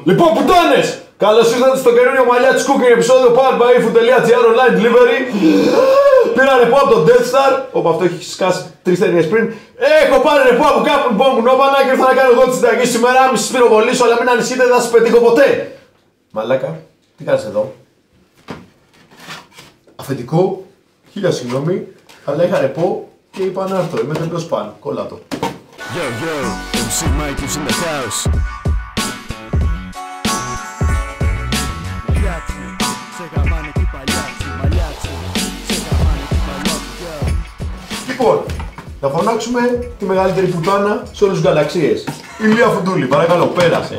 Λοιπόν, πουτάνες! Καλώς ήρθατε στο καινούριο μαλλιά της Cooking επεισόδιο powered by info.gr online delivery. Πήρα ρεπό από τον Death Star. Όπα, αυτό έχει σκάσει 3 ταινίες πριν. Έχω πάρει ρεπό από κάποιον που μου νόπανα και ήρθα να κάνω εγώ τη συνταγή σήμερα. Μη σας πυροβολήσω, αλλά μην ανησυχείτε, δεν θα σας πετύχω ποτέ. Μαλάκα, τι κάνεις εδώ? Αφεντικό, χίλια συγγνώμη, αλλά είχα ρεπό και είπα να έρθω. Είμαι τελείως πάνω. Κόλλα το. Yo, yo, MC Mike is in the house. Λοιπόν, να φωνάξουμε τη μεγαλύτερη πουτάνα σε όλες τις γαλαξίες. Η Λία Φουντούλη, παρακαλώ, πέρασε.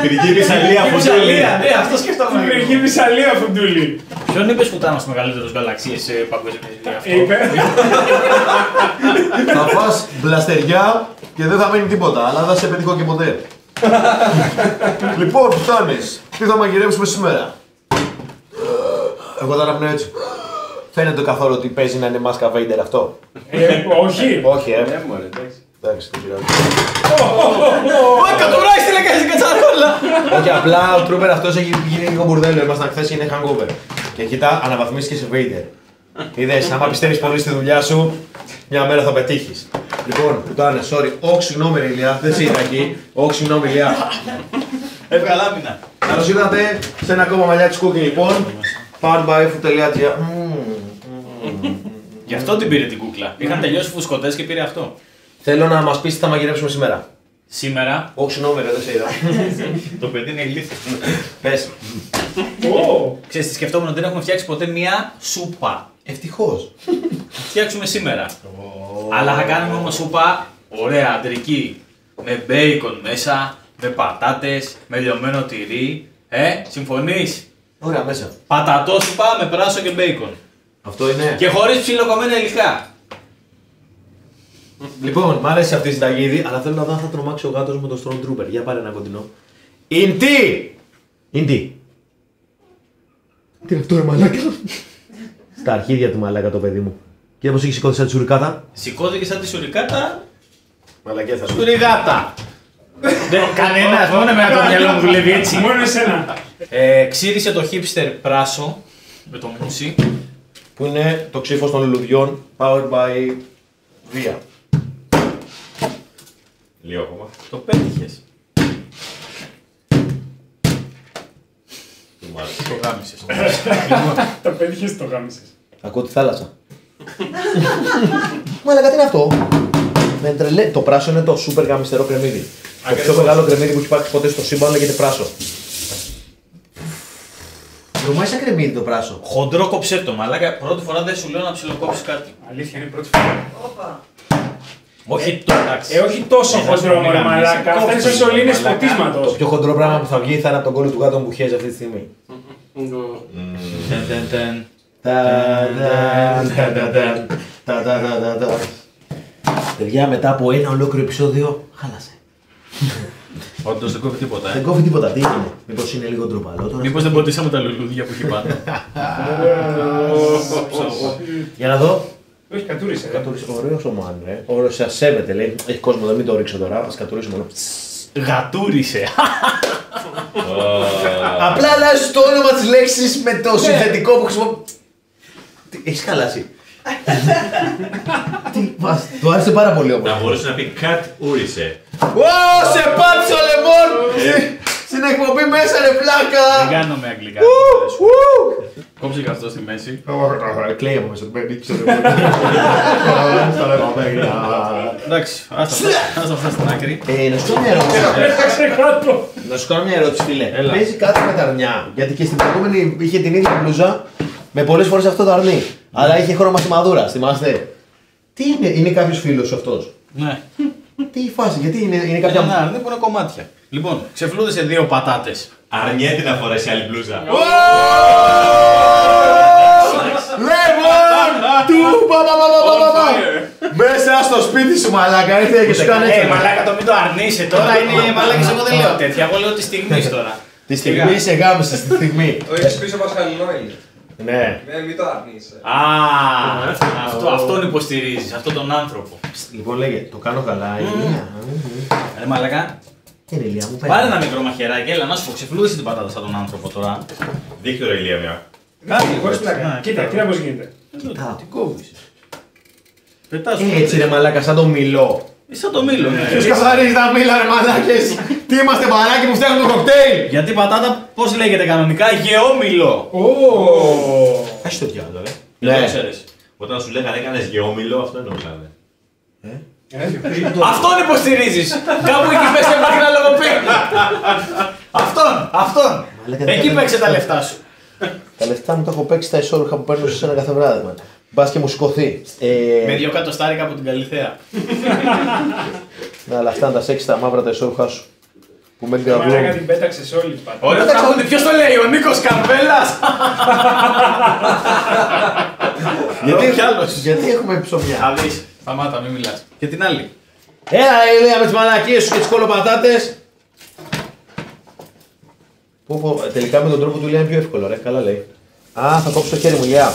Η Πυργίπισσα Λία Φουντούλη. Ναι, αυτό σκεφτόμουν. Η Πυργίπισσα Λία Φουντούλη. Ποιον είπες πουτάνα στις μεγαλύτερες γαλαξίες σε παγκόσμια αυτό? Είπε. Θα φας μπλαστεριά και δεν θα μείνει τίποτα, αλλά δεν θα σε πετύχω και ποτέ. Λοιπόν, πουτάνες, τι θα μαγειρέψουμε σήμερα? Εγώ θα αναπνέω έτσι. Φαίνεται καθόλου ότι παίζει να είναι μάσκα Vader αυτό? Όχι. Όχι, εντάξει, δεν πειράζει. Ω, κατουράει στη λεκάση κατσαρόλα! Όχι, απλά ο τρούπερ αυτός έχει γίνει λίγο μπουρδέλο. Ήμασταν χθες και είναι hangover. Και κοίτα, αναβαθμίσεις και σε Vader. Είδες, άμα πιστεύεις πολύ στη δουλειά σου, μια μέρα θα πετύχεις. Λοιπόν, πουτάνε, sorry. Όχι, συγγνώμη, Ηλία, δεν σε είδα εκεί. Όχι, συγγνώμη, Ηλία. Έβγαλα άμυνα. Καλώς ήρθατε σε ένα ακόμα μαλλιά της Cooking, λοιπόν. Powered by info.gr. Γι' αυτό την πήρε την κούκλα. Είχαν τελειώσει φουσκωτές και πήρε αυτό. Θέλω να μας πεις τι θα μαγειρέψουμε σήμερα. Σήμερα Όχι, συγγνώμη, δεν σε είδα. το παιδί είναι ηλίθιο. Πες. Ξέρεις τι σκεφτόμουν, ότι δεν έχουμε φτιάξει ποτέ μία σούπα. Ευτυχώς. Θα φτιάξουμε σήμερα. Αλλά θα κάνουμε όμως σούπα ωραία, αντρική. Με μπέικον μέσα, με πατάτες, με λιωμένο τυρί. Συμφωνείς? Ωραία, μέσα. Πατατόσουπα με πράσο και μπέικον. Αυτό είναι. Και χωρίς ψιλοκομμένα υλικά. Λοιπόν, μ' άρεσε αυτή η συνταγή, αλλά θέλω να δω αν θα τρομάξει ο γάτος με τον Stormtrooper. Για πάρε ένα κοντινό. Ιντι! Ιντι! Τι είναι αυτό, ρε μαλάκα? Στα αρχίδια του μαλάκα το παιδί μου. Κοίτα πως έχει σηκώθει σαν τη σουρικάτα. Σηκώθηκε σαν τη σουρικάτα. Μαλακέ θα σου. Σουριγάτα! Κανένας, μόνο εμένα το μυαλό μου δουλεύει έτσι. Μόνο εσένα. Ξύρισε το hipster πράσο με το μουσι. Που είναι το ξύφος των λουλουδιών, powered by Via. Λίγο ακόμα. Το πέτυχες. Το γάμισες. Το πέτυχες, το γάμισες. Ακούω τη θάλασσα. Μαλάκα, τι είναι αυτό? Με τρελέ. Το πράσο είναι το super γαμιστερό κρεμμύδι. Το πιο μεγάλο κρεμμύδι που έχει υπάρξει ποτέ στο σύμπαν λέγεται πράσο. Βρωμάει σαν κρεμμύδι το πράσο. Χοντρό κοψέτο, μαλάκα. Πρώτη φορά δεν σου λέω να ψιλοκόψεις κάτι. Αλήθεια, είναι η πρώτη φορά. Όχι το εντάξει. Όχι τόσο χοντρό, μωρέ μαλάκα. Αυτά είναι σαν σωλήνες Το ποτίσματος. πιο χοντρό πράγμα που θα βγει θα είναι από τον κόλλο του γάτου που χέζει αυτή τη στιγμή. Παιδιά, μετά από ένα ολόκληρο επεισόδιο, χάλασε. Όντως δεν κόβει τίποτα. Δεν κόβει τίποτα, τι είναι? Μήπως είναι λίγο ντροπαλό τώρα? Μήπως δεν ποτίσαμε τα λουλούδια που έχει πάνω. Για να δω. Όχι, κατούρισε. Κατούρισε, ωραίος ο Μάν, ρε. Ωραίος, σας σέβεται, λέει. Έχει κόσμο, δεν μην το ρίξω τώρα, ας κατουρίσω μόνο. Γατούρισε. Απλά αλλάζεις το όνομα της λέξης με το συνθετικό που χρησιμοποιώ. Έχεις χαλάσει. Τι μας, του άρεσε πάρα πολύ όμως. Να μπορούσε να πει κατ ούρισε. Σε πάτησε ο λεμόν! Στην εκπομπή μέσα ρε πλάκα! Δεν κάνω με αγγλικά. Κόψε και αυτό στη μέση. Κλαίει από μέσα του παιδί, ξέρω. Εντάξει, άστα αυτά στην άκρη. Να σου κάνω μια ερώτηση. Πέταξε κάτω. Να σου κάνω μια ερώτηση, φίλε. Παίζει κάτι με τα αρνιά. Γιατί και στην προηγούμενη είχε την ίδια μπλούζα με πολλές φορές αυτό το αρνί. Αλλά είχε χρώμα σημαδούρα, θυμάστε. Τι είναι, είναι κάποιος φίλος αυτός? Ναι. Τι φάση, γιατί είναι Κάποια κάποια. να αρνί που είναι κομμάτια. Λοιπόν, ξεφλούδεσαι 2 πατάτες. Αρνιέται να φορέσει άλλη μπλούζα. Λεμόν! Του παπαπαπαπαπαπα! Μέσα στο σπίτι σου μαλάκα, ήρθε και σου κάνει έτσι. Μαλάκα το μην το αρνείσαι τώρα, είναι μαλάκες, εγώ δεν λέω τέτοια. Εγώ λέω τη στιγμή τώρα. Τη στιγμή σε γάμισε, τη στιγμή. Όχι, πίσω μας χαλινό είναι. Ναι. Ναι, μην το αρνείσαι. Αυτόν υποστηρίζεις, αυτόν τον άνθρωπο. Λοιπόν, λέγε, το κάνω καλά, Ηλία. Ρε μαλακά, Είναι Ηλία μου, πάρε ένα μικρό μαχαιράκι, έλα να σου πω, ξεφλούδησε την πατάτα σαν τον άνθρωπο τώρα. Δείχνει τώρα Ηλία μια. Χωρίς πλάκα. Κοίτα, κοίτα πώς γίνεται. Τι κόβεις. Πετάς. Έτσι ρε μαλάκα, σαν το μιλό. Σαν το μήλο. Ποιος καθαρίζει τα μήλα ρε μαλάκες. Τι είμαστε παράκι που φτιάχνουν το κοκτέιλ. Γιατί η πατάτα πώς λέγεται κανονικά, γεώμηλο. Έχει το διάλογο, Δεν το ξέρεις. Όταν σου λέγανε έκανες γεώμηλο, αυτό εννοούσανε. Αυτόν υποστηρίζεις. Κάπου εκεί πες και υπάρχει ένα λογοπαίγνιο. Αυτόν. Εκεί παίξε τα λεφτά σου. Τα λεφτά μου τα έχω παίξει στα ισόρουχα που παίρνω σε ένα κάθε βράδυ. Μπας και μου σηκωθεί. Με 2 εκατοστάρικα από την Καλυθέα. Ναι, αλλά αυτά είναι τα σεξ τα μαύρα τα ισόρουχα σου. Που με Μαλάκα γκραβούν. την πέταξες όλη την πατάτα. Ωραίο τραγούδι, ποιος το λέει, ο Νίκος Καρβέλας. Γιατί έχουμε ψωμιά. Θα δεις, σταμάτα, μην μιλάς. Και την άλλη. Έλα Ηλία με τις μαλακίες σου και τις κολοπατάτες. Τελικά με τον τρόπο του Ηλία είναι πιο εύκολο ρε, καλά λέει. Α, θα κόψω το χέρι μου Ηλία.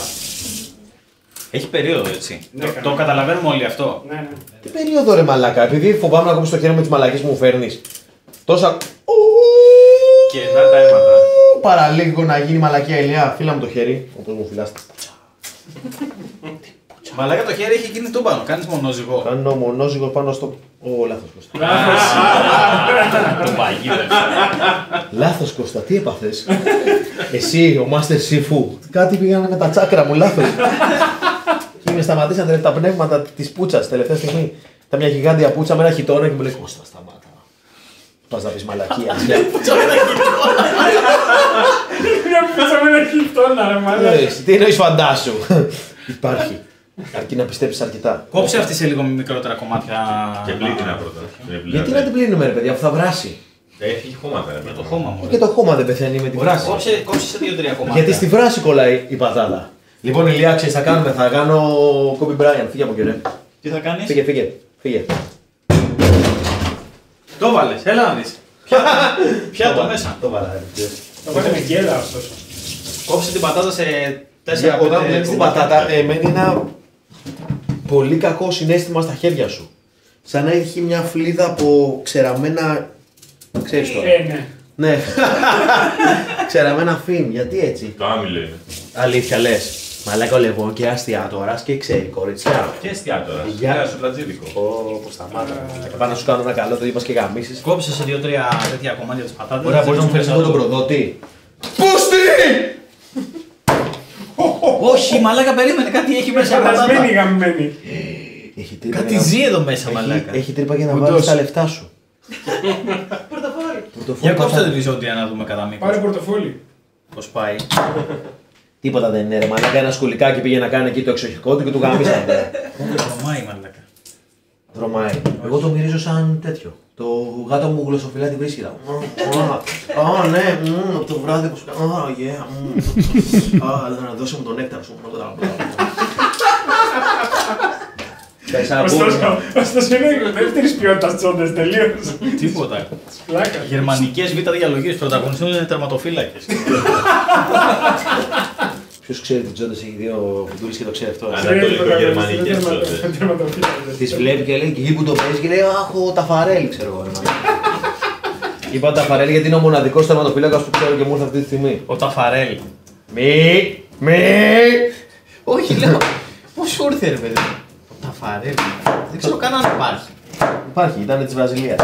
Έχει περίοδο έτσι. Ναι, Το καταλαβαίνουμε όλοι αυτό. Ναι. Τι περίοδο ρε μαλάκα, επειδή φοβάμαι να κόψω το χέρι μου με τις μαλακίες που μου φέρνεις. Τόσα... Και να τα αίματα. Παραλίγο να γίνει μαλακία Ηλία, φύλα μου το χέρι, όπως μου φυλάστε. Μαλάκα το χέρι έχει γίνει τούμπανο, κάνεις μονόζυγο. Κάνω μονόζυγο πάνω στο... Λάθος Κώστα. Το παγίδευσε. Λάθος Κώστα, τι έπαθες. Εσύ, ο Μάστερ Σίφου. Κάτι πήγανε με τα τσάκρα μου, λάθος. Και με σταματήσαν τα πνεύματα της πούτσας τελευταία στιγμή. Ήταν μια γιγάντια πούτσα με ένα χιτόνα και μου λέει Κώστα, σταμάτα. Πας να πεις μαλακία. Μια πούτσα με ένα χιτόνα ρε μαλάκα. Τι εννοείς φαντάσου. Υπάρχει. Αρκεί να πιστέψεις αρκετά. Κόψε αυτή σε λίγο μικρότερα κομμάτια. Και πλήττυνα πρώτα. Γιατί να την πλύνουμε ρε παιδιά, αφού θα βράσει. Έχει χώματα ρε. Το χώμα μου. Και το χώμα δεν πεθαίνει με τη βράση. Κόψε σε 2-3 κομμάτια. Γιατί στη βράση κολλάει η πατάτα. Λοιπόν, Ηλία, ξέρεις, θα κάνουμε. Θα κάνω Kobe Bryant. Φύγε από εκεί, ρε. Τι θα κάνεις. Φύγε. Το βάλες, έλα να δεις. Ποια το μέσα. Το βάλα, ρε. Το βάλε με γκέλα ωστόσο. Κόψε την πατάτα σε 4-5 Όταν βλέπεις την πατάτα, μένει ένα πολύ κακό συναίσθημα στα χέρια σου. Σαν να έχει μια φλίδα από ξεραμένα. Ξέρεις τώρα. Ναι. Ναι. Ξεραμένα φιλμ, γιατί έτσι. Το άμυλο είναι. Αλήθεια λες. Μαλάκα ο Λεβόν και αστιατόρας και ξέρει κοριτσιά. Και εστιατόρα. Γεια. Ένα σου πλατζίδικο. Όπως τα μάτια. Θα πάω να σου κάνω ένα καλό, το είπα και γαμίσεις. Κόψε σε 2-3 τέτοια κομμάτια τις πατάτες. Ωραία, μπορείς να μου φέρεις λίγο τον προδότη. Πούστη! Όχι, μαλάκα, περίμενε, κάτι έχει μέσα Φαντασμένη πατάτα. γαμμένη. Έχει τρύπα Κάτι για να- ζει εδώ μέσα, μαλάκα. Έχει τρύπα για να Κουτός. βάλεις τα λεφτά σου. Για κόψτε πατάτα. την επεισόδια να δούμε κατά μήκος. Πάρε πορτοφόλι. Πώς πάει. Τίποτα δεν είναι ρε μαλάκα, ένα σκουλικάκι πήγε να κάνει εκεί το εξοχικό του και του γαμίσανε. Δρομάει, μαλάκα. Δρομάει. Εγώ το μυρίζω σαν τέτοιο. Το γάτο μου γλωσσοφυλά τη βρίσκει. Α, ναι, το βράδυ που σου κάνω. Α, yeah. Α, να δώσω μου τον νέκταρ σου. Ωστόσο είναι δεύτερης ποιότητας τσόντες τελείως. Τίποτα. Πλάκα. Γερμανικές β' διαλογίες πρωταγωνιστούν είναι τερματοφύλακες. Ποιος ξέρει τι τσόντες έχει δει ο Φουντούλης και το ξέρει αυτό. Ανατολικογερμανικές τσόντες. Τις βλέπει και λέει και εκεί που το παίζει και λέει Αχ, ο Ταφαρέλη ξέρω εγώ. Είπα Ταφαρέλη γιατί είναι ο μοναδικός τερματοφύλακας που ξέρω και μου ήρθε αυτή τη στιγμή. Ο Ταφαρέλ. Μη. Όχι, λέω. Πώς σου ήρθε, ρε παιδί. Ο Ταφαρέλ. Δεν ξέρω καν αν υπάρχει. Υπάρχει, ήταν της Βραζιλίας.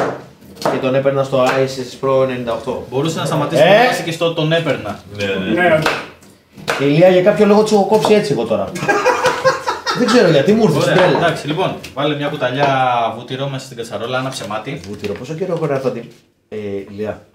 Και τον έπαιρνα στο ISS Pro 98. Μπορούσε να σταματήσει να μιλήσει και στο τον έπαιρνα. Ναι, Η Ηλία για κάποιο λόγο της έχω κόψει έτσι εγώ τώρα. Δεν ξέρω γιατί μου ήρθε στην Ωραία, τρέλα. εντάξει, λοιπόν, βάλε μια κουταλιά βούτυρο μέσα στην κατσαρόλα, άναψε μάτι. Βούτυρο, πόσο καιρό έχω να έρθω την. Ηλία,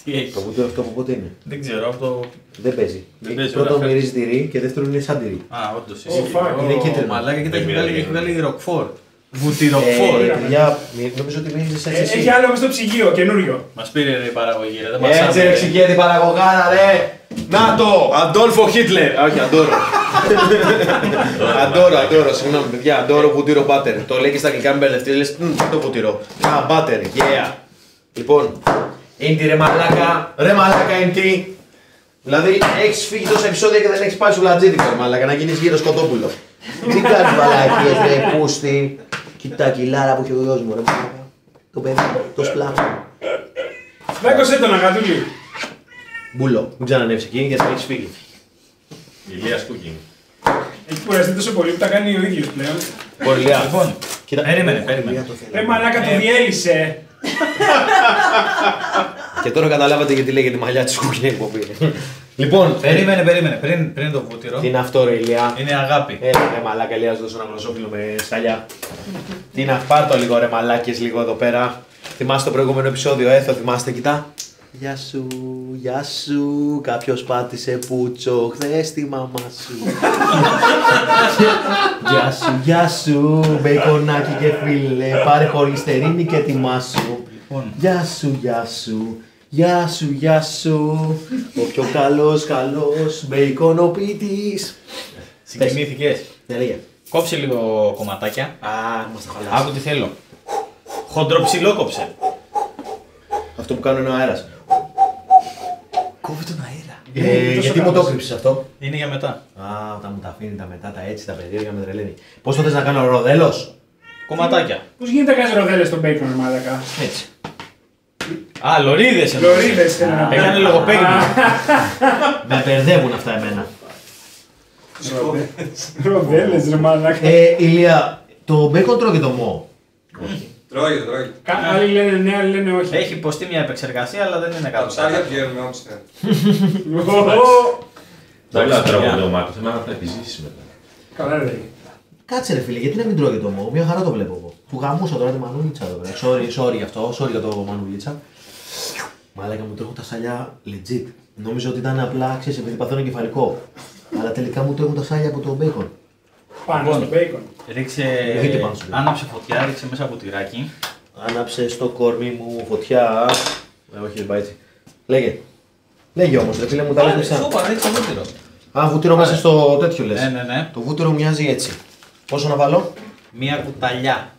Τι έχει. το βούτυρο αυτό από πότε είναι. Δεν ξέρω, αυτό. Δεν παίζει. Δεν παίζει, Πρώτον ωραία, μυρίζει τυρί και δεύτερον είναι σαν τυρί. Α, όντως. fuck. Είναι κίτρινο. Μαλάκα, κοίτα, Δεν έχει βγάλει ροκφόρ. Ε, Βουτυροκφόρ. παιδιά, νομίζω ότι μυρίζεις έτσι εσύ. έχει άλλο μες στο ψυγείο, καινούριο. Μας πήρε ρε η παραγωγή, ρε. Δεν μας Έτσι άφηνε. ρε εξηγεί παραγωγάρα ρε. Να το, Αντόλφο Χίτλερ. Όχι, Αντόρο. Αντόρο, συγγνώμη παιδιά, Αντόρο βουτύρο μπάτερ. Το λέει και στα αγγλικά με μπερδευτεί, λες το βουτύρο. Α, μπάτερ, yeah. Λοιπόν, είναι ρε μαλάκα είναι τι. Δηλαδή έχεις φύγει τόσα επεισόδια και δεν έχεις πάει στο λατζίδικο, μαλάκα, να γίνεις γύρω σκοτόπουλο. Τι κάνεις μαλακίες, ρε πούστη. Κοίτα κιλάρα που έχει ο γιος μου, ρε μαλάκα. Το παιδί, το σπλάφο. Δάκωσε τον Αγατούλη. Μπούλο, μην ξανανεύσεις εκεί γιατί έχεις φύγει. Ηλίας Cooking. Έχει κουραστεί τόσο πολύ που τα κάνει ο ίδιος πλέον. Κοριλιά. Λοιπόν, Κοίτα. περίμενε. Ρε μαλάκα το διέλυσε. Και τώρα καταλάβατε γιατί λέγεται μαλλιά της κούκκινη εκπομπή. Λοιπόν, Περίμενε. Πριν το βούτυρο. τι είναι αυτό ρε Ηλιά. Είναι αγάπη. Ρε μαλάκα, Ηλία, σου δώσω ένα γλωσσόφυλλο με σταλιά. Τι να πάρ' το λίγο ρε μαλάκες λίγο εδώ πέρα. Θυμάστε το προηγούμενο επεισόδιο, θα θυμάστε, κοιτά. Γεια σου, κάποιος πάτησε πούτσο χθες τη μαμά σου. Γεια σου, μπέικονάκι και φίλε, πάρε χολυστερίνη και τιμά σου. Γεια σου, ο πιο καλός μπέικονοποιητής. Συγκινήθηκες. Ναι, λέγε. Κόψε λίγο κομματάκια. Α, μας τα χαλάσει. Άκου τι θέλω. Χοντροψηλό κόψε. Αυτό που κάνω είναι ο αέρας. Κόβει τον αέρα. Γιατί μου το κρύψεις αυτό. Είναι για μετά. Α, όταν μου τα αφήνει τα μετά, τα έτσι, τα περίεργα με τρελαίνει. Πώς το θες να κάνω ροδέλος. Κομματάκια. Πώς γίνεται να κάνεις ροδέλες στον μπέικον, ρε μαλάκα. Έτσι. Α, λωρίδες Λωρίδες θέλω να Έκανε πω. λογοπαίγνιο. Με μπερδεύουν αυτά εμένα. Ροδέλες, ρε μαλάκα. Ηλία, το μπέικον τρώγει το μό. Τρώγεται. Άλλοι λένε ναι, άλλοι λένε όχι. Έχει υποστεί μια επεξεργασία, αλλά δεν είναι Τα καλό. ψάρια πηγαίνουν όμως. Όλα τρώγονται το μάτι, θέλω να τα επιζήσεις μετά. Καλά ρε. Κάτσε ρε φίλε, γιατί να μην τρώγει το μό. Μια χαρά το βλέπω εγώ. Του γαμούσα τώρα τη μανούλιτσα εδώ πέρα. Sorry γι' αυτό, sorry για το μανούλιτσα. Μαλάκα μου τρέχουν τα σάλια legit. Νόμιζα ότι ήταν απλά, ξέρεις, επειδή παθαίνω κεφαλικό. Αλλά τελικά μου τρέχουν τα σάλια από το μπέικον. Πάνω στο μπέικον. Ρίξε. Ρίχτε πάνω στο Άναψε φωτιά, ρίξε μέσα από τυράκι. Άναψε στο κορμί μου φωτιά. Όχι, δεν πάει έτσι. Λέγε όμως, ρε φίλε μου, τα λες μισά. Σούπα, ρίξε βούτυρο. Α, βούτυρο μέσα στο τέτοιο λες. Ναι. Το βούτυρο μοιάζει έτσι. Πόσο να βάλω? Μία κουταλιά.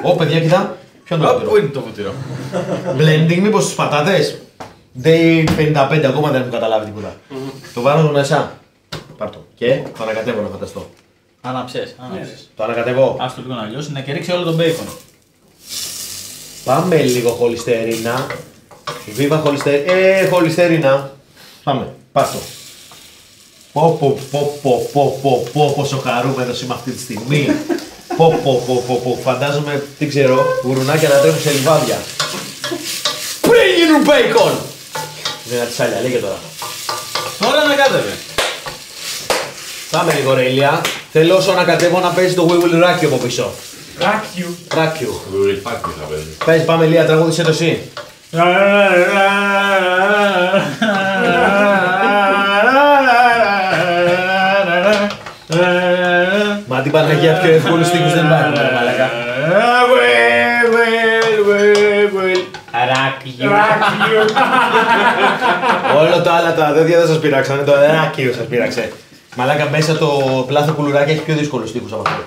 Ω, παιδιά, κοιτά. Ποιο είναι το Πού βούτυρο? είναι το βούτυρο. Blending, μήπως στις πατάτες. Day 55, ακόμα δεν έχω καταλάβει τίποτα. Το βάζω μέσα. Πάρ' το. Και το ανακατεύω να φανταστώ. Άναψες. Το ανακατεύω. Άστο λίγο να λιώσει, ναι, και ρίξε όλο τον μπέικον. Πάμε λίγο χολυστερίνα. Βίβα χολυστερίνα. Χολυστερίνα. Πάμε. Πάρ' το. Πω, πόσο χαρούμενος είμαι αυτή τη στιγμή. Πω, φαντάζομαι, τι ξέρω, γουρουνάκια να τρέχουν σε λιβάδια. Πριν γίνουν μπέικον! Δεν είναι σάλια, λέγε τώρα. Τώρα ανακάτευε. Πάμε λίγο ρε Ηλία. Θέλω όσο ανακατεύω να παίζει το We Will Rock You από πίσω. Ράκιου. Rock You. Γουριλφάκι θα παίζει. Πες, πάμε Ηλία, τραγούδισε το εσύ. Μα την Παναγία πιο εύκολους στίχους δεν υπάρχουν, ρε μαλάκα. Ράκιου. Όλο το άλλα τα δόντια δεν σας πειράξανε, το ράκιο σας πείραξε. Μαλάκα μέσα το πλάθο κουλουράκι έχει πιο δύσκολους στίχους από αυτό.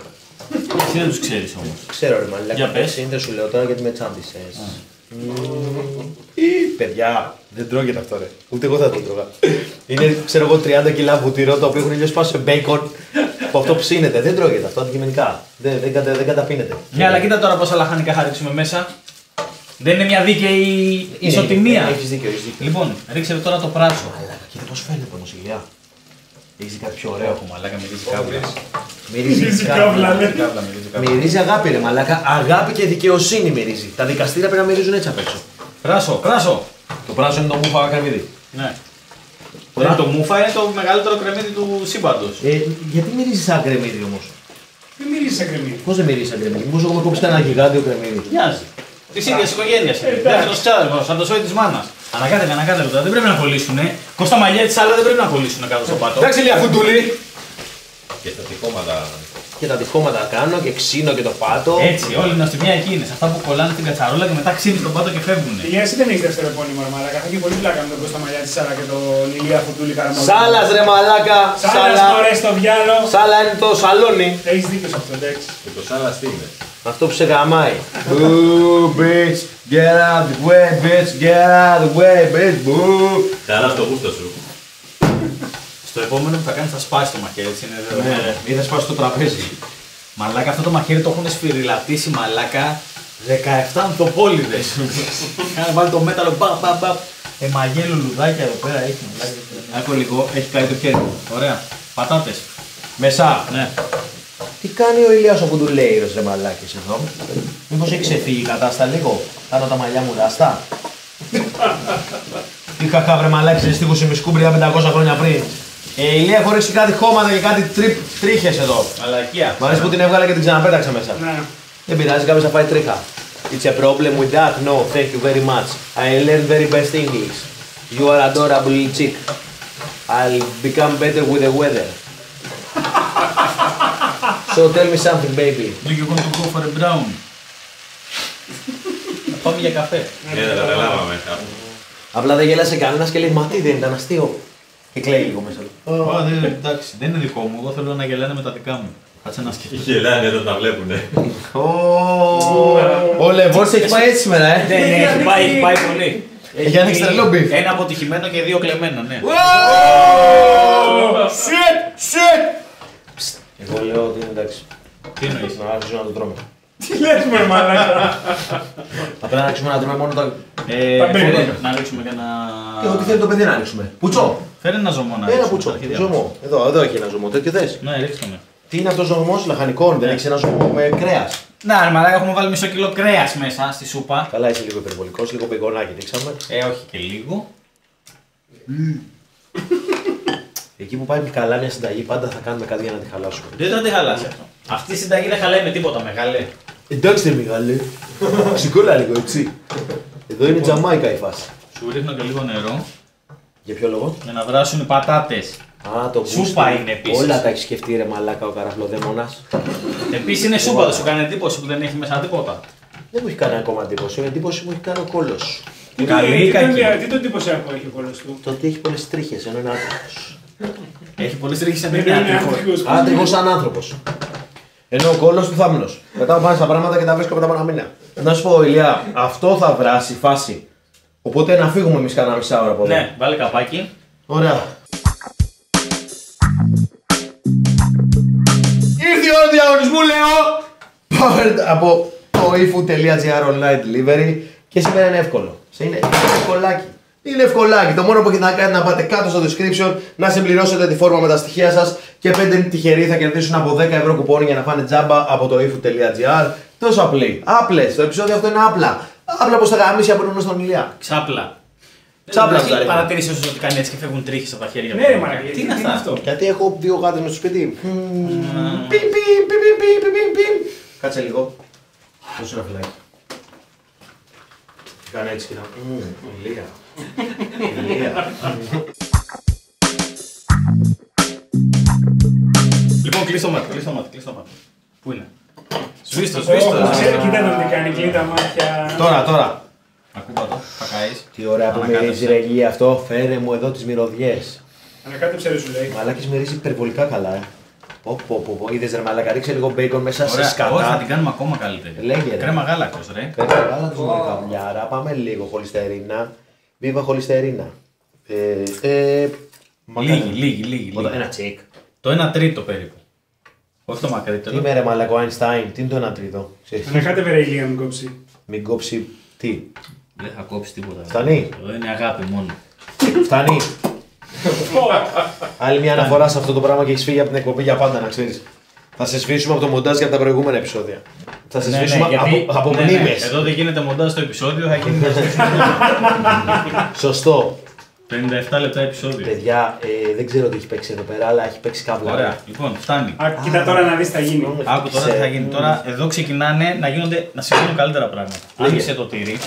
Εσύ δεν τους ξέρεις όμως. Ξέρω ρε μαλάκα. Για πες. Δεν σου λέω τώρα γιατί με τσάμπησες. Παιδιά, δεν τρώγεται αυτό ρε. Ούτε εγώ θα το τρώγα. Είναι ξέρω εγώ 30 κιλά βουτυρό το οποίο έχουν λιώσει πάνω σε μπέικον που αυτό ψήνεται. Δεν τρώγεται αυτό αντικειμενικά. Δεν καταπίνεται. Ναι, αλλά κοίτα τώρα πόσα λαχανικά θα ρίξουμε μέσα. Δεν είναι μια δίκαιη ισοτιμία. Έχεις δίκιο. Λοιπόν, ρίξε τώρα το πράσο. Μαλάκα, κοίτα πώς φαίνεται όμως Ηλιά. Έχεις δει κάτι πιο ωραίο. Έχω μαλάκα, μυρίζει κάβλα. Μυρίζει κάβλα, ναι. Κάβλα, μυρίζει κάβλα. Μυρίζει αγάπη ρε μαλάκα. Αγάπη και δικαιοσύνη μυρίζει. Τα δικαστήρια πρέπει να μυρίζουν έτσι απ' έξω. Πράσο. Το πράσο είναι το μουφα κρεμμύδι. Ναι. Δεν το μούφα είναι το μεγαλύτερο κρεμμύδι του σύμπαντος. Γιατί μυρίζει σαν κρεμμύδι όμως. Δεν μυρίζει σαν κρεμμύδι. Πώς δεν μυρίζει σαν κρεμμύδι. Μήπως έχουμε κόψει ένα γιγάντιο κρεμμύδι. Μοιάζει. Τη ίδια οικογένεια είναι. Δεύτερο ξάδερφο, σαν το σόι τη μάνα. Ανακάτευε τώρα. Δεν πρέπει να κολλήσουνε. Κόστα μαλλιά τη, αλλά δεν πρέπει να κολλήσουνε κάτω στο πάτο. Εντάξει Ηλιά Φουντούλη. Και στα τυχώματα. και τα τυχώματα κάνω και ξύνω και το πάτο. Έτσι, όλη η νοστιμιά εκεί είναι. Σε αυτά που κολλάνε στην κατσαρόλα και μετά ξύνει τον πάτο και φεύγουν. Ηλία, εσύ δεν έχει δεύτερο επώνυμο, ρε μαλάκα. Θα έχει πολύ πλάκα με τον Κώστα Μαλιάτη και τον Ηλία Φουντούλη Καραμόλη. Σάλας ρε μαλάκα. Σάλας, μωρέ, στο διάλο. Σάλα είναι το σαλόνι. Έχεις δίκιο σε αυτό, εντάξει. Και το Σάλας τι είναι. Αυτό που σε γαμάει. Boo, bitch, get out the way, bitch, get out the way, bitch, boo. Χαρά στο γούστο σου. Στο επόμενο που θα κάνει θα σπάσει το μαχαίρι, έτσι είναι δεδομένο. Ναι, ή θα σπάσει το τραπέζι. Μαλάκα, αυτό το μαχαίρι το έχουν σφυριλατήσει μαλάκα 17 ανθοπόλυδες. Κάνε βάλει το μέταλλο, μπαπ. Μαγέ λουλουδάκια εδώ πέρα έχει μαλάκα. Άκου λίγο, έχει κάνει το χέρι μου. Ωραία. Πατάτες. Μέσα. Ναι. Τι κάνει ο Ηλίας όπου του λέει ρε μαλάκες εδώ. Μήπως έχει ξεφύγει η κατάσταση λίγο. Κάνω τα μαλλιά μου ράστα. Είχα κάβρε μαλάκες σε στίχους ημισκούμπρια 500 χρόνια πριν. Ηλία έχω ρίξει κάτι χώματα και κάτι τρίχες εδώ. Μαλακία. Μ' αρέσει που την έβγαλε και την ξαναπέταξε μέσα. Ναι. Δεν πειράζει, κάποιος θα φάει τρίχα. It's a problem with that? No, thank you very much. I learned very best English. You are adorable chick. I'll become better with the weather. So tell me something, baby. Do you want to go for a brown? Πάμε για καφέ. Ναι, δεν καταλάβαμε. Απλά δεν γέλασε κανένας και λέει μα τι δεν ήταν αστείο. Και κλαίει λίγο μέσα. Εντάξει, δεν είναι δικό μου. Εγώ θέλω να γελάνε με τα δικά μου. Κάτσε να σκεφτεί. Γελάνε όταν τα βλέπουνε. Ο Λεβόρς έχει πάει έτσι σήμερα, Ναι, έχει πάει πολύ. Έχει ανοίξει τρελό μπιφ. Ένα αποτυχημένο και δύο κλεμμένα, ναι. Shit! Εγώ λέω ότι είναι εντάξει. Τι εννοείς? Να άρχισουμε να το τρώμε. Τι λες με μαλάκα. Απλά να άρχισουμε να τρώμε μόνο τα... Φέρε να ρίξουμε και ένα... Και ό,τι θέλει το παιδί να ρίξουμε. Πουτσό! Φέρε ένα ζωμό να Ένα ρίξουμε. πουτσό. Ζωμό. Εδώ έχει ένα ζωμό. Τέτοιο θες. Ναι, ρίξτε με. Τι είναι αυτό ο ζωμός λαχανικών, δεν έχεις ένα ζωμό με κρέας. Να, ρε μαλάκα, έχουμε βάλει μισό κιλό κρέας μέσα στη σούπα. Καλά, είσαι λίγο υπερβολικός, λίγο μπεγκονάκι ρίξαμε. Όχι και λίγο. Εκεί που πάει καλά μια συνταγή, πάντα θα κάνουμε κάτι για να τη χαλάσουμε. Δεν θα τη χαλάσει αυτό. Αυτή η συνταγή δεν χαλάει με τίποτα μεγάλε. Εντάξει, δεν μεγάλε. Σηκώλα λίγο, έτσι. Εδώ είναι Τζαμάικα η φάση. Σου ρίχνω και λίγο νερό Για ποιο λόγο? για να βράσουν οι πατάτες. Α, το Σούπα γούστο. είναι επίσης. Όλα τα έχει σκεφτεί ρε μαλάκα ο καραφλοδαίμονας. Επίσης είναι σούπα, δεν σου κάνει εντύπωση που δεν έχει μέσα τίποτα. Δεν μου έχει κάνει ακόμα εντύπωση. Η εντύπωση μου έχει κάνει ο κόλος. Καλή ή κακή? Τι το εντυπωσιακό έχει ο κόλλος του. Το ότι έχει πολλές τρίχες, ενώ είναι άνθρωπος. Έχει πολλές τρίχες Δεν σαν είναι μια άτυχος. Άτυχος σαν άνθρωπος. Ενώ ο κόλος του θάμνος. Μετά πάνε στα πράγματα και τα βρίσκω μετά από ένα μήνα. Να σου πω, Ηλιά, αυτό θα βράσει φάση. Οπότε να φύγουμε εμείς κανένα μισά ώρα από εδώ. Ναι, βάλε καπάκι. Ωραία. Ήρθε η ώρα του διαγωνισμού, λέω! Powered από το eFood.gr online delivery και σήμερα είναι εύκολο. Είναι ευκολάκι. Είναι ευκολάκι. Το μόνο που έχετε να κάνετε να πάτε κάτω στο description, να συμπληρώσετε τη φόρμα με τα στοιχεία σας και 5 τυχεροί θα κερδίσουν από 10 ευρώ κουπόνι για να φάνε τζάμπα από το eFood.gr. Τόσο απλή. Άπλες. Το επεισόδιο αυτό είναι απλά. Απλά πως θα γαμίσει από στον Ηλιά. Ξάπλα. Ξάπλα, Δεν δηλαδή. έχει παρατηρήσει ότι κάνει έτσι και φεύγουν τρίχες από τα χέρια. Ναι, ρε μαλάκα, Τι είναι αυτό? Γιατί έχω δύο γάτες μες στο σπίτι. Πιμ, πιμ, πιμ, πιμ. Κάτσε λίγο. Δώσε ένα φυλάκι. Κάνε έτσι κοίτα. Ηλία. Ηλία. Λοιπόν, κλείς το μάτι, κλείς το μάτι. Πού είναι? Σβήστο. Κοίτα τον τι κάνει, κλείτα μάτια. Τώρα. Ακούμπα το, θα καείς. Τι ωραία που μυρίζει ρε Ηλία αυτό. Φέρε μου εδώ τις μυρωδιές. Ανακάτεψε ρε σου λέει. Μαλάκης μυρίζει υπερβολικά καλά, Πω. Είδες ρε μαλάκα, ρίξε λίγο μπέικον μέσα σε Ωραία, όχι, θα σκατά. την κάνουμε ακόμα καλύτερη. Λέγε, ρε. Κρέμα γάλακτος, ρε. Κάτσε καλά τους μωρικαμιάρα. Πάμε λίγο χολυστερίνα. Βίβα χολυστερίνα. Λίγη. Ένα τσικ. Το 1 τρίτο περίπου. Όχι το Τι μακρύτερο. είμαι ρε μαλακό Einstein, τι είναι το 1 τρίτο. Ξέρεις. Ανακάτευε ρε Ηλία, μην κόψει. Μην κόψει τι. Δεν θα κόψει τίποτα. Φτάνει. Εδώ είναι αγάπη μόνο. Φτάνει. Άλλη μια αναφορά σε αυτό το πράγμα και έχει φύγει από την εκπομπή για πάντα, να ξέρεις. Θα σε σβήσουμε από το μοντάζ για τα προηγούμενα επεισόδια. Θα σε σβήσουμε από μνήμες. Εδώ δεν γίνεται μοντάζ στο επεισόδιο, θα γίνει Σωστό. 57 λεπτά επεισόδιο. Παιδιά, δεν ξέρω τι έχει παίξει εδώ πέρα, αλλά έχει παίξει κάβλα. Ωραία, λοιπόν, φτάνει. Κοίτα τώρα να δεις τι θα γίνει. Άκου τώρα τι θα γίνει. Τώρα εδώ ξεκινάνε να συμβαίνουν καλύτερα πράγματα. Άνοιξε το τυρί.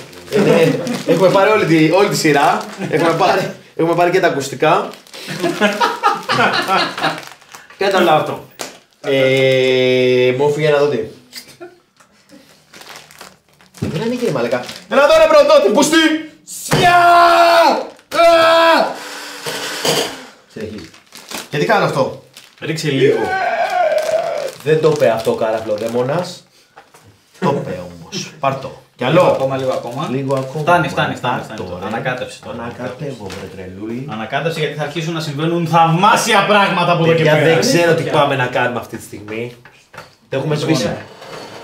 Έχουμε πάρει όλη τη σειρά. Έχουμε πάρει και τα ακουστικά. Και τα λάπτοπ. Μου έφυγε ένα δόντι. Δεν ανοίγει, μαλακά. Έλα εδώ ρε πρωτότι, πουστή! Σιά! Συνεχίζει. Και τι κάνω αυτό? Ρίξε λίγο. Δεν το είπε αυτό ο καραφλοδαίμονας. Το είπε όμως. Πάρ' το. Κι Λίγο άλλο. ακόμα, λίγο ακόμα. Λίγο ακόμα. Φτάνει τώρα. Ανακάτεψε τώρα. Ανακατεύω βρε τρελούι. Ανακάτεψε γιατί θα αρχίσουν να συμβαίνουν θαυμάσια πράγματα από εδώ και Παιδιά, πέρα. δεν ξέρω τι πάμε να κάνουμε αυτή τη στιγμή. Το έχουμε σβήσει.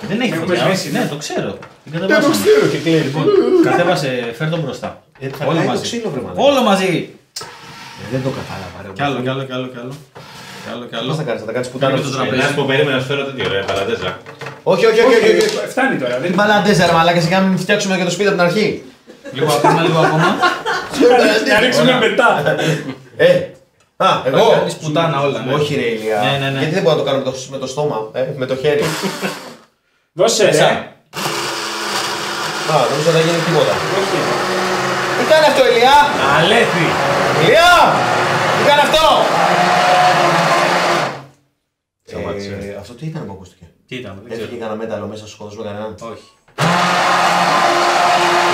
Δεν έχει Έχουμε φωτιά. σβήσει. Ναι, το ξέρω. Την κατεβάσαμε. και κλαίει. Λοιπόν, κατέβασε, φέρ τον μπροστά. Θα Όλο κάνει το μαζί. ξύλο βρε μαλάκα. Όλο μαζί. Δεν το κατάλαβα ρε. Κι άλλο, κι άλλο, κι άλλο. Πώς θα κάνεις, θα τα κάνεις πουτάνα Φέρε το στο τραπέζι. Ένας που περίμενα να σου φέρω τέτοιο ρε, παραδέζα. Όχι. Φτάνει τώρα. Δεν Τι μπαλαντέζα ρε μαλάκα, σιγά μην φτιάξουμε και το σπίτι από την αρχή. Λίγο ακόμα. να ρίξουμε μετά. Εγώ. Θα κάνεις πουτάνα όλα. ναι. Όχι ρε Ηλία. Ναι. Γιατί δεν μπορώ να το κάνω με το στόμα, με το χέρι. Δώσε ρε. Νομίζω να γίνει τίποτα. Τι κάνει αυτό Ηλία? Αλέθη. Ηλία! Τι κάνει αυτό? Αυτό τι ήταν που ακούστηκε? Τι ήταν, δεν Έφυγε ξέρω. κανένα μέταλλο μέσα να σκοτώσουμε κανέναν. Όχι.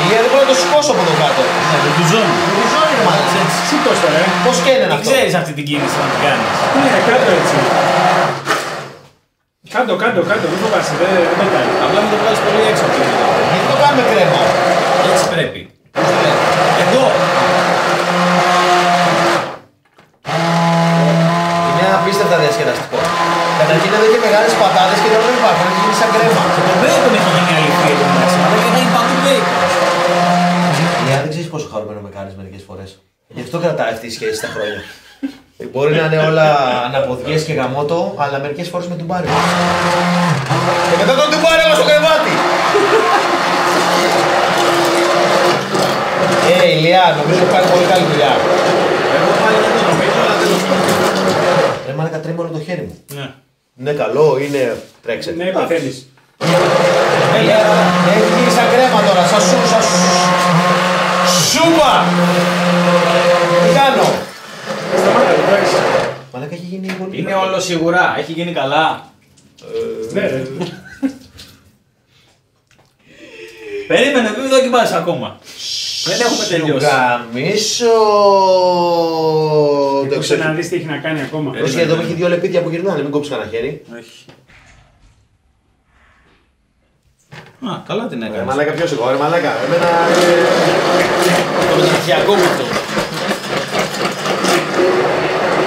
Ηλία δεν μπορώ να το σηκώσω από εδώ κάτω. Ναι, δεν του ζώνει. Δεν ζώνει ρε μάλιστα. Σήκως το ρε. Πώς καίνε Δεν αυτό? ξέρεις αυτή την κίνηση να την κάνεις. Ναι, κάτω έτσι. Κάτω, μην φοβάσαι, δεν πετάει. Απλά μην το βγάλεις πολύ έξω από το video. Γιατί το κάνουμε κρέμα? Έτσι πρέπει. Εδώ. Είναι απίστευτα διασκεδαστικό. Καταρχήν εδώ έχει μεγάλες πατάτες και τώρα δεν υπάρχουν, έχει γίνει σαν κρέμα. Το bacon έχει γίνει αλήθεια εδώ μέσα. Αλλά και θα είναι παντού bacon. Ηλία, δεν ξέρεις πόσο χαρούμενο με κάνεις μερικές φορές. Γι' αυτό κρατάει αυτή η σχέση στα χρόνια. Μπορεί να είναι όλα αναποδιές και γαμότο, αλλά μερικές φορές με τουμπάρει. Και μετά τον τουμπάρει όλο στο κρεβάτι. Ηλία, νομίζω ότι κάνει πολύ καλή δουλειά. Εγώ πάλι δεν το νομίζω, αλλά δεν το Ρε μάνα τρέμει όλο το χέρι μου. Ναι. Είναι καλό, είναι τρέξε. Ναι, παθαίνεις. Έχει γίνει σαν κρέμα τώρα, σαν σούπα! Τι κάνω? Σταμάτα, εντάξει. Μαλάκα έχει γίνει πολύ. Είναι όλο σιγουρά, έχει γίνει καλά. Ναι ρε. Περίμενε, μην δοκιμάσεις ακόμα. Δεν έχουμε τελειώσει. Γαμίσω. Το Κόψε να ξέρω. δεις τι έχει να κάνει ακόμα. Όχι, εδώ έχει δύο λεπίδια που γυρνάνε, μην κόψει κανένα χέρι. Όχι. Α, καλά την έκανες. Μαλάκα ποιος εγώ, ρε μαλάκα. Εμένα Το μεταπτυχιακό μου αυτό.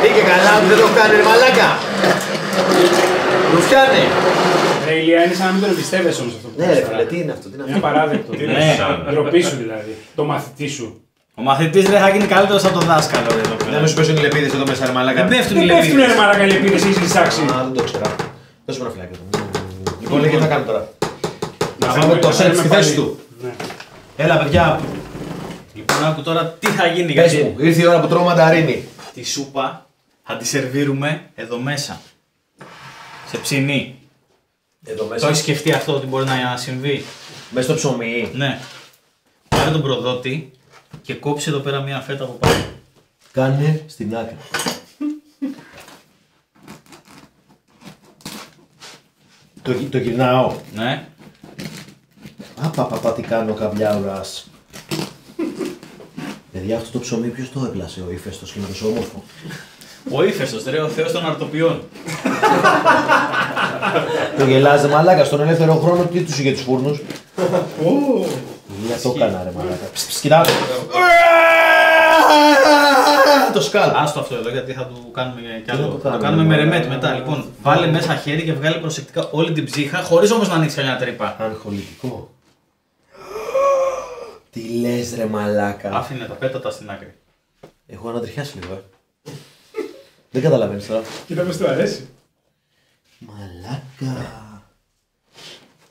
τι και καλά που δεν το έχω κάνει ρε μαλάκα. Ρουφιάνε. Ρε Ηλία, είναι σαν να μην τον εμπιστεύεσαι όμως αυτό που Ναι κάνεις ρε τώρα. φίλε, τι είναι αυτό, τι είναι Είναι αυτό. απαράδεκτο. Ναι. Ντροπή σου δηλαδή. Το μαθητή σου. Ο μαθητής δεν θα γίνει καλύτερος από τον δάσκαλο εδώ Δεν πέρα. με σου πέσουν οι λεπίδες εδώ μέσα ρε μαλάκα. Δεν πέφτουν οι Δεν πέφτουνε ρε λεπίδες. μαλάκα οι λεπίδες, έχεις ρισάξει. Α, δεν το ξέρα. Δώσε μου ένα φυλάκι. Λοιπόν, λέει τι θα κάνω τώρα. Να φάμε το σετ στη θέση του. Ναι. Έλα παιδιά, Λοιπόν, άκου τώρα τι θα γίνει. πες Γιατί μου, ήρθε η ώρα που τρώω μανταρίνι. τη σούπα θα τη σερβίρουμε εδώ μέσα. Σε ψινή. Εδώ Το μέσα, έχεις σκεφτεί αυτό ότι μπορεί να συμβεί? μέσα στο ψωμί. Ναι. Πάρε τον προδότη και κόψε εδώ πέρα μια φέτα από πάνω. Κάνε στην άκρη. Το γυρνάω. Ναι. Απαπαπα τι κάνω καμπιάουρας. Παιδιά, αυτό το ψωμί ποιος το έπλασε, ο ύφεστος και είναι τόσο όμορφο. Ο ύφεστος, ρε, ο θεός των αρτοποιών. Το γελάζε μαλάκα, στον ελεύθερο χρόνο τι τους είχε τους φούρνους. Ηλία το έκανα ρε μαλάκα. Κοιτάω. Το σκάλ. Άστο αυτό εδώ γιατί θα του κάνουμε κι να άλλο. το Θα το κάνουμε, κάνουμε με μαλάκα. ρεμέτ μετά. Λοιπόν, βάλε μέσα χέρι και βγάλε προσεκτικά όλη την ψύχα, χωρίς όμως να ανοίξει κανένα τρύπα. Αγχολητικό. Τι λες ρε μαλάκα. Άφηνε τα πέτατα στην άκρη. Έχω ανατριχιάσει λίγο, Δεν καταλαβαίνεις τώρα. Κοίτα πως του αρέσει. Μαλάκα.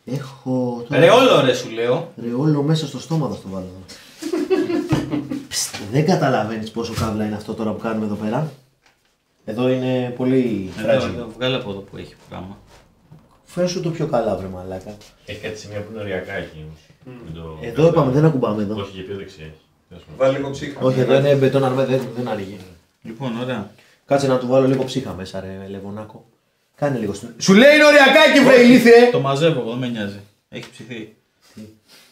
Έχω τώρα... Ρε όλο ρε σου λέω. Ρε όλο μέσα στο στόμα θα στο βάλω τώρα. Ψτ, δεν καταλαβαίνεις πόσο κάβλα είναι αυτό τώρα που κάνουμε εδώ πέρα. Εδώ είναι πολύ φράτζι. Εδώ, βγάλε από εδώ που έχει πράγμα. Φέρσου το πιο καλά βρε μαλάκα. Έχει κάτι σημεία που είναι οριακά εκεί όμως. Εδώ είπαμε δεν ακουμπάμε εδώ. Όχι, και πιο δεξιά έχει. Βάλει λίγο ψύχα. Όχι εδώ είναι μπετόν αρμέ, δεν ανοίγει. Λοιπόν, ωραία. Κάτσε να του βάλω λίγο ψύχα μέσα ρε Λεβονάκο. Κάνε λίγο στην. Σου λέει είναι οριακάκι, βρε ηλίθιε! Το μαζεύω εγώ, δεν με νοιάζει. Έχει ψηθεί.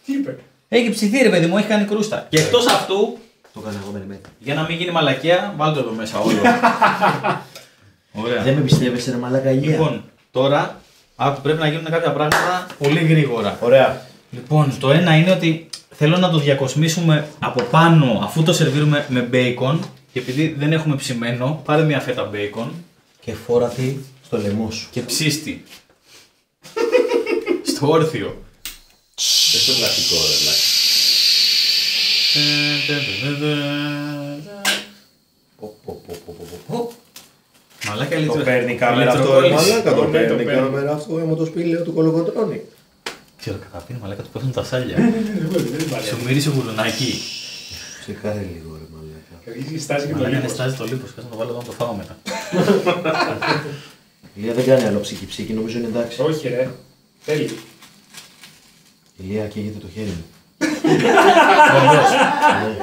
Τι είπε. Έχει ψηθεί, ρε παιδί μου, έχει κάνει κρούστα. Και εκτός αυτού, Το έκανα εγώ με. για να μην γίνει μαλακία, βάλτε το εδώ μέσα όλο. Ωραία. Δεν με πιστεύεσαι, ρε μαλάκα ηλία. Λοιπόν, τώρα πρέπει να γίνουν κάποια πράγματα πολύ γρήγορα. Ωραία. Λοιπόν, το ένα είναι ότι θέλω να το διακοσμήσουμε από πάνω αφού το σερβίρουμε με μπέικον. Και επειδή δεν έχουμε ψημένο, πάρε μια φέτα μπέικον Και φόρατη στο λαιμό σου. και ψήστη. Στο όρθιο. Δεν στο πλαστικό, ρε βλάκα. Μαλάκα Το ηλεκτρο... παίρνει η κάμερα αυτό, ρε ηλεκτροκόλληση. μαλάκα. Το Ναι, το παίρνει η παίρνει. κάμερα αυτό με το σπήλαιο του κολοκοτρώνη. Ξέρω καταπίνει μαλάκα του πέφτουν τα σάλια. Δεν παλεύει. Σου μυρίσει γουρνάκι. Ψυχάρε λίγο, ρε μαλάκα. Αρχίζει στάζει και το Μαλάκα είναι λίγο. στάζει το λίπος, κάτσε να το βάλω εδώ να το φάω μετά. Η Ηλία δεν κάνει άλλο ψήκη, νομίζω είναι εντάξει. Όχι ρε. Θέλει. Η Ηλία καίγεται το χέρι μου.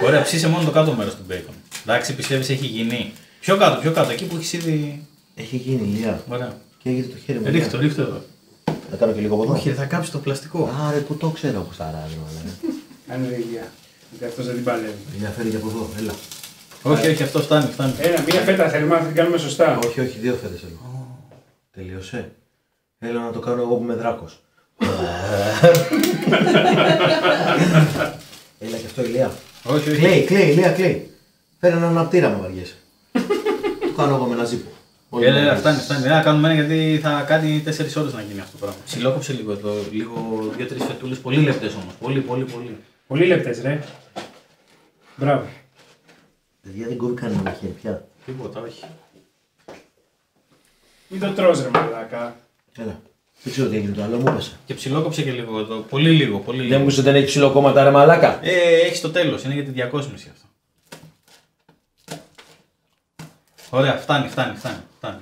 Ωραία, ψήσε μόνο το κάτω μέρος του μπέικον. Εντάξει, πιστεύεις έχει γίνει. Πιο κάτω, εκεί που έχεις ήδη. Έχει γίνει η Ηλία. Ωραία. Καίγεται το χέρι μου. Ρίχτω εδώ. Θα κάνω και λίγο από εδώ. Όχι, θα κάψει το πλαστικό. Άρε που το ξέρω που στα ράδι, μαλάκα. Κάνε ρε ηλιά. Γιατί αυτός δεν την παλεύει. Η Ηλία φέρει και από εδώ, έλα. Όχι, αυτό φτάνει. Μία φέτα θέλουμε να την κάνουμε σωστά. Όχι, όχι, δύο φέτες θέλω. Τελείωσε. Θέλω να το κάνω εγώ που είμαι δράκος. Έλα και αυτό, Ηλία. Όχι. Κλαίει, Ηλία, κλαίει. Φέρε έναν αναπτήρα με βαριέσαι. Το κάνω εγώ με ένα ζύπο. Έλα, φτάνει. Δεν κάνουμε ένα γιατί θα κάνει 4 ώρες να γίνει αυτό το πράγμα. Ψιλόκοψε λίγο εδώ, λίγο 2-3 φετούλες, πολύ λεπτές όμως. Πολύ. Πολύ λεπτές ρε. Μπράβο. Παιδιά δεν κόβει κανένα με χέρι πια. Τίποτα, όχι. Μην το τρως ρε μαλάκα. Έλα. Δεν ξέρω τι έγινε το άλλο, μου έπεσε. Και ψιλόκοψε και λίγο εδώ, πολύ λίγο. Δεν μου είσαι δεν έχει ψηλό κόμματα ρε μαλάκα. Έχει το τέλος, είναι για τη διακόσμηση αυτό. Ωραία, φτάνει.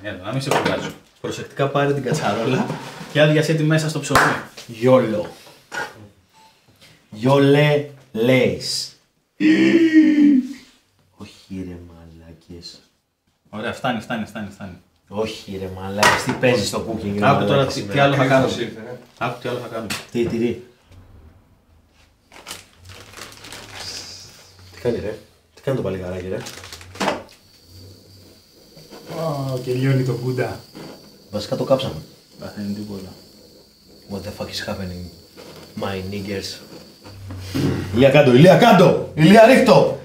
Έλα, να μην σε κουράζω. Προσεκτικά πάρε την κατσαρόλα και άδειασέ τη μέσα στο ψωμί. Γιόλο. Γιόλε λέεις. Όχι ρε μαλάκες. Ωραία, φτάνει. Όχι ρε μαλάκες, τι παίζεις στο cooking ρε Άκου τώρα μαλάκες. τι άλλο θα κάνουμε. Ακριβώς ήρθε, Άκου τι άλλο θα κάνουμε. Τι. Τι κάνει ρε. Τι κάνει το παλιγαράκι ρε. Και λιώνει το κούντα. Βασικά το κάψαμε. Δεν είναι τίποτα. What the fuck is happening, my niggers. Ηλία κάτω! Ηλία ρίχτω!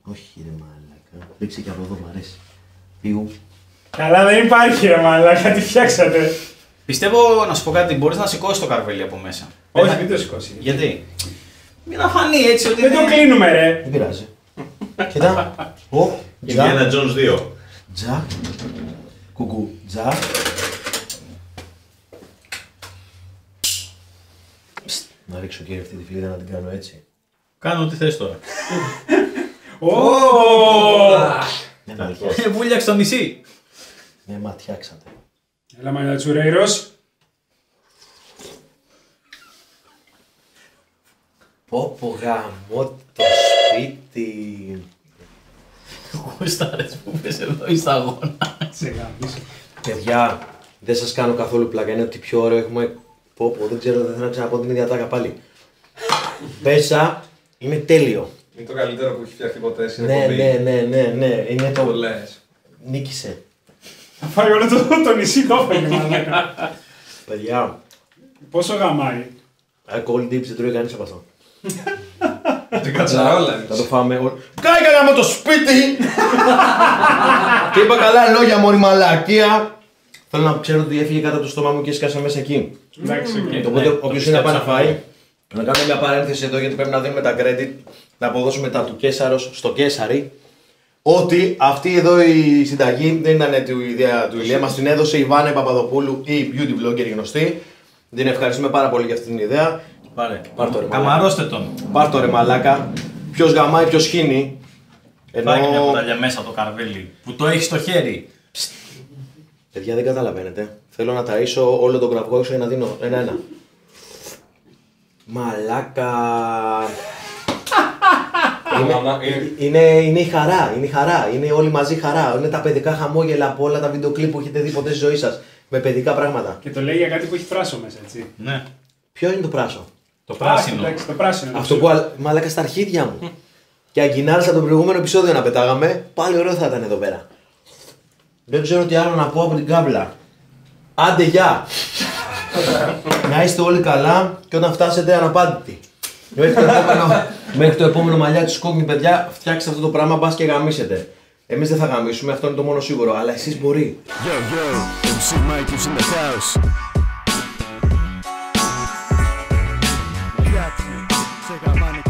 Όχι ρε μαλάκα. Ρίξε και από εδώ, μ' αρέσει. Πιου. Καλά δεν υπάρχει ρε μαλάκα, τι φτιάξατε. Πιστεύω να σου πω κάτι, μπορείς να σηκώσεις το καρβέλι από μέσα. Όχι, μην το σηκώσει. Γιατί? Μην να φανεί έτσι ότι Δεν το κλείνουμε ρε. Δεν πειράζει. Κοίτα. Ο, Indiana τζα, Jones 2. τζα. Κουκού, τζα. Ψτ, να ρίξω και αυτή τη φλίδα να την κάνω έτσι. κάνω ό,τι θες τώρα. Ναι, με ματιάξατε. Βούλιαξε το νησί. Ναι, ματιάξατε. Έλα μανιατσουρέιρος. Πω γαμώ το σπίτι. Γουστάρες που πες εδώ η σταγόνα. Σε γαμίσω. Παιδιά, δεν σας κάνω καθόλου πλάκα, είναι ότι πιο ωραίο έχουμε. Πω, δεν ξέρω, δεν θέλω να ξαναπώ την ίδια τάκα πάλι. Πέσα, είναι τέλειο. Είναι το καλύτερο που έχει φτιαχτεί ποτέ στην Ναι, εκπομπή. ναι, είναι Το το. λες. Νίκησε. Θα φάει όλο το νησί το έφερε μαλάκα. Παιδιά, Πόσο γαμάει. alcohol dips δεν τρώει κανείς από αυτό. Την κατσαρόλα Θα το εμείς. φάμε όλο. Κάηκα με το σπίτι! Και είπα καλά λόγια μωρή μαλακία. Θέλω να ξέρω ότι έφυγε κάτω από το στόμα μου και έσκασα μέσα εκεί. Εντάξει, οκ. Οπότε το όποιος είναι να πάει να πιστέψα. φάει, να κάνουμε μια παρένθεση εδώ γιατί πρέπει να δίνουμε τα credit, να αποδώσουμε τα του Κέσαρος στο Κέσαρη. Ότι αυτή εδώ η συνταγή δεν ήταν η ιδέα του Ηλία, μας την έδωσε η Βάνα Παπαδοπούλου, η beauty vlogger γνωστή. Την ευχαριστούμε πάρα πολύ για αυτή την ιδέα. Πάρε. Πάρ' το, ρε, Καμαρώστε τον. Πάρ' το ρε μαλάκα. Ποιος γαμάει, ποιος χύνει. Φάγε μια κουταλιά μέσα το καρβέλι που το έχει στο χέρι. Παιδιά δεν καταλαβαίνετε. Θέλω να ταΐσω όλο τον κραυγό έξω για να δίνω ένα-ένα. Μαλάκα. Είναι η χαρά, είναι η χαρά, είναι όλοι μαζί χαρά. Είναι τα παιδικά χαμόγελα από όλα τα βίντεο κλιπ που έχετε δει ποτέ στη ζωή σας. Με παιδικά πράγματα. Και το λέει για κάτι που έχει φράσο μέσα, έτσι. Ναι. Ποιο είναι το πράσο? Το πράσινο. Εντάξει, το πράσινο. Αυτό που μαλάκα στα αρχίδια μου. Και αγκινάρισα το προηγούμενο επεισόδιο να πετάγαμε, πάλι ωραίο θα ήταν εδώ πέρα. Δεν ξέρω τι άλλο να πω από την κάμπλα. Άντε γεια! Να είστε όλοι καλά και όταν φτάσετε αναπάντητοι. Μέχρι το επόμενο μαλλιά της κόκκινη, παιδιά, φτιάξτε αυτό το πράγμα, μπας και γαμίσετε. Εμείς δεν θα γαμίσουμε, αυτό είναι το μόνο σίγουρο, αλλά εσείς μπορεί. Yo, yo, MC Mike is in the house. Check out Mike.